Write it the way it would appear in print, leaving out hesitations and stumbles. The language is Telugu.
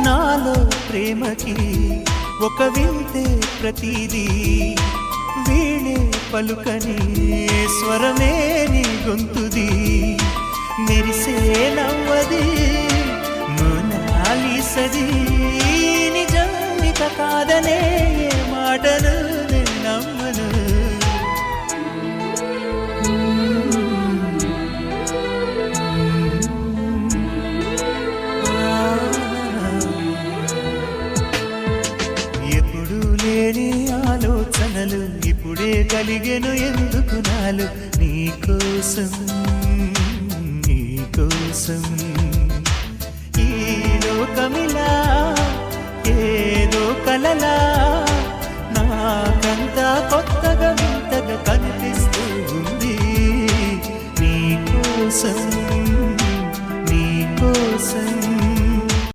నాలో ప్రేమకి ఒక వింతే ప్రతిదీ వీణే పలుకని స్వరమే నీ గొంతుది మెరిసే నవ్వది మోనాలిసది నిజానిక కాదనే మాటను నమ్మను ఆలోచనలు ఇప్పుడే కలిగెను ఎందుకు నాలు నీకోసం నీకోసం